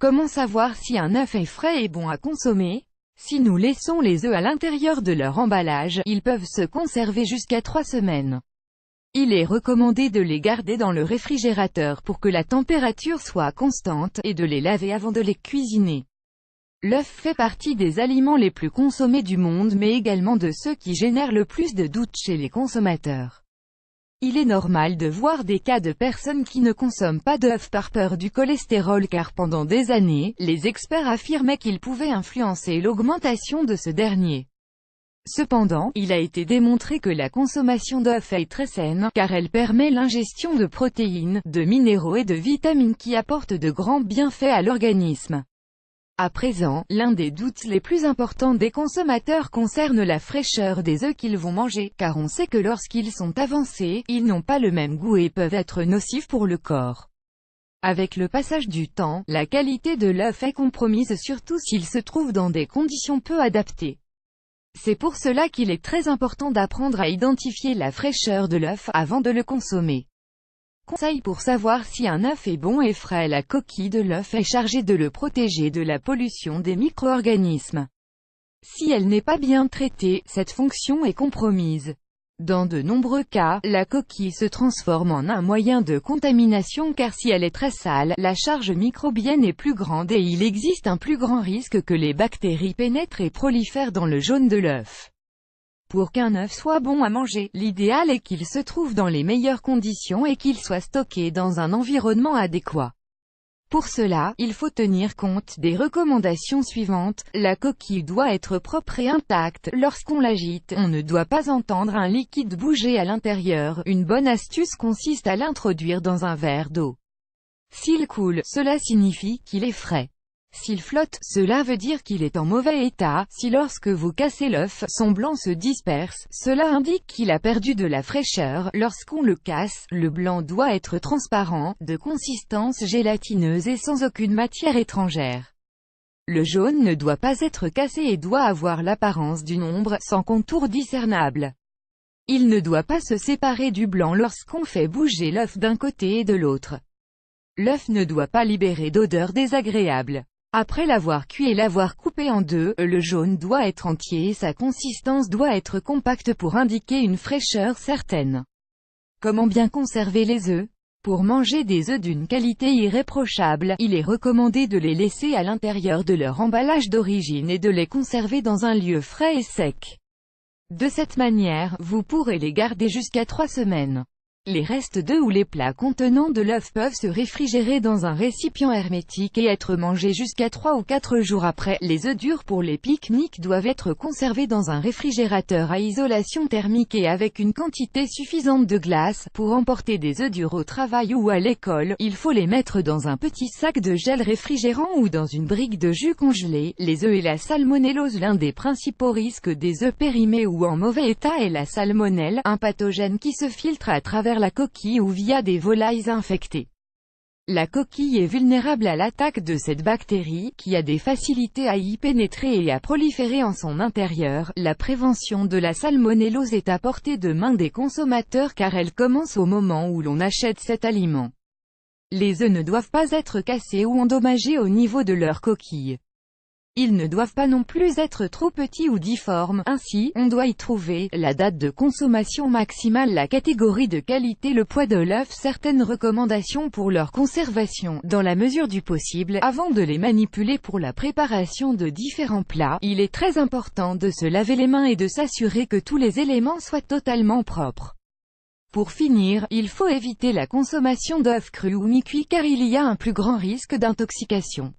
Comment savoir si un œuf est frais et bon à consommer? Si nous laissons les œufs à l'intérieur de leur emballage, ils peuvent se conserver jusqu'à 3 semaines. Il est recommandé de les garder dans le réfrigérateur pour que la température soit constante, et de les laver avant de les cuisiner. L'œuf fait partie des aliments les plus consommés du monde mais également de ceux qui génèrent le plus de doutes chez les consommateurs. Il est normal de voir des cas de personnes qui ne consomment pas d'œufs par peur du cholestérol car pendant des années, les experts affirmaient qu'ils pouvaient influencer l'augmentation de ce dernier. Cependant, il a été démontré que la consommation d'œufs est très saine, car elle permet l'ingestion de protéines, de minéraux et de vitamines qui apportent de grands bienfaits à l'organisme. À présent, l'un des doutes les plus importants des consommateurs concerne la fraîcheur des œufs qu'ils vont manger, car on sait que lorsqu'ils sont avancés, ils n'ont pas le même goût et peuvent être nocifs pour le corps. Avec le passage du temps, la qualité de l'œuf est compromise surtout s'il se trouve dans des conditions peu adaptées. C'est pour cela qu'il est très important d'apprendre à identifier la fraîcheur de l'œuf avant de le consommer. Conseil pour savoir si un œuf est bon et frais: la coquille de l'œuf est chargée de le protéger de la pollution des micro-organismes. Si elle n'est pas bien traitée, cette fonction est compromise. Dans de nombreux cas, la coquille se transforme en un moyen de contamination car si elle est très sale, la charge microbienne est plus grande et il existe un plus grand risque que les bactéries pénètrent et prolifèrent dans le jaune de l'œuf. Pour qu'un œuf soit bon à manger, l'idéal est qu'il se trouve dans les meilleures conditions et qu'il soit stocké dans un environnement adéquat. Pour cela, il faut tenir compte des recommandations suivantes. La coquille doit être propre et intacte. Lorsqu'on l'agite, on ne doit pas entendre un liquide bouger à l'intérieur. Une bonne astuce consiste à l'introduire dans un verre d'eau. S'il coule, cela signifie qu'il est frais. S'il flotte, cela veut dire qu'il est en mauvais état. Si lorsque vous cassez l'œuf, son blanc se disperse, cela indique qu'il a perdu de la fraîcheur. Lorsqu'on le casse, le blanc doit être transparent, de consistance gélatineuse et sans aucune matière étrangère. Le jaune ne doit pas être cassé et doit avoir l'apparence d'une ombre, sans contour discernable. Il ne doit pas se séparer du blanc lorsqu'on fait bouger l'œuf d'un côté et de l'autre. L'œuf ne doit pas libérer d'odeur désagréable. Après l'avoir cuit et l'avoir coupé en deux, le jaune doit être entier et sa consistance doit être compacte pour indiquer une fraîcheur certaine. Comment bien conserver les œufs? Pour manger des œufs d'une qualité irréprochable, il est recommandé de les laisser à l'intérieur de leur emballage d'origine et de les conserver dans un lieu frais et sec. De cette manière, vous pourrez les garder jusqu'à 3 semaines. Les restes d'œufs ou les plats contenant de l'œuf peuvent se réfrigérer dans un récipient hermétique et être mangés jusqu'à 3 ou 4 jours après. Les œufs durs pour les pique-niques doivent être conservés dans un réfrigérateur à isolation thermique et avec une quantité suffisante de glace. Pour emporter des œufs durs au travail ou à l'école, il faut les mettre dans un petit sac de gel réfrigérant ou dans une brique de jus congelé. Les œufs et la salmonellose. L'un des principaux risques des œufs périmés ou en mauvais état est la salmonelle, un pathogène qui se filtre à travers la coquille ou via des volailles infectées. La coquille est vulnérable à l'attaque de cette bactérie, qui a des facilités à y pénétrer et à proliférer en son intérieur. La prévention de la salmonellose est à portée de main des consommateurs car elle commence au moment où l'on achète cet aliment. Les œufs ne doivent pas être cassés ou endommagés au niveau de leur coquille. Ils ne doivent pas non plus être trop petits ou difformes. Ainsi, on doit y trouver la date de consommation maximale, la catégorie de qualité, le poids de l'œuf, certaines recommandations pour leur conservation, dans la mesure du possible, avant de les manipuler pour la préparation de différents plats. Il est très important de se laver les mains et de s'assurer que tous les éléments soient totalement propres. Pour finir, il faut éviter la consommation d'œufs crus ou mi-cuits car il y a un plus grand risque d'intoxication.